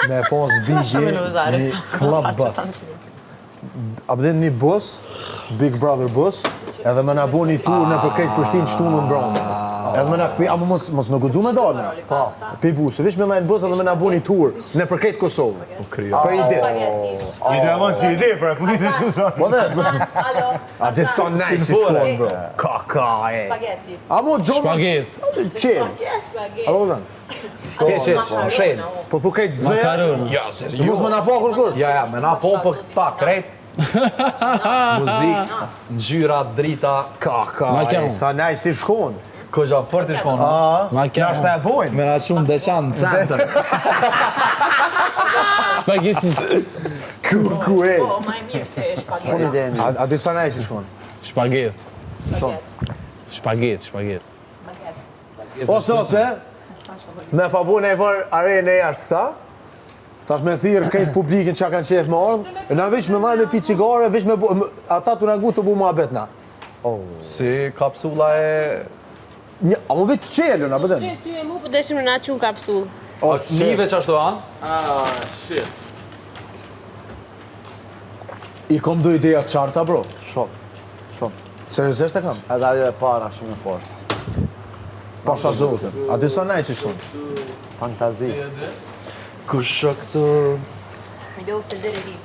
me pos bigi një club bus. A bëdhen një bus, Big Brother bus, edhe me na bu një tur në përkrejt Prishtinë shtunën brenda. Edhe me na këthi, ama mos me guxu me dalë. Po, pi busi, vish me lajnë bus edhe me na bu një tur në përkrejt Kosovë. Për ide. I të amon si ide, pra ku i të shusa. Po dhe, a dhe sa nice i shkon, bro. Kaka, e. Spaghetti. Amo, Gjon... Shpaget. Qenë. A do dhe? Shen. Po thu krejt zë. Makaron. Ja, se Mos me na po kërkush. Ja, me na po për pa, krejt. Muzik, ngjyra, drita. Kaka, e. Sa nice i shkon. Këgja fort i shkon. Na është e bojnë. Me na shumë deshan në center. Spaghetti. Ku e. Po, ma e mirë se shpagetti. A di sa nice i shkon. Shpaget. Shpaget. Ose, me pa bu nejfar arene e jashtë këta, tash me thirë këtë publikin që kanë qef me ardhë, e na vish me dhaj me pi cigare, vish me ata të nagu të bu ma betna. Si kapsula e... A më vitë qelën, a bëdhen? Ty e mu përdeshim në na qunë kapsullë. është nive që ashtu anë? Shit. I kom do ideja të qarta, bro. Shumë. Seriosisht e kam? Edhe ajo e para shumë e fortë. Pasha zote. A di sa nice i shkon? Fantazi. Kush është këtë... Video se deri ri.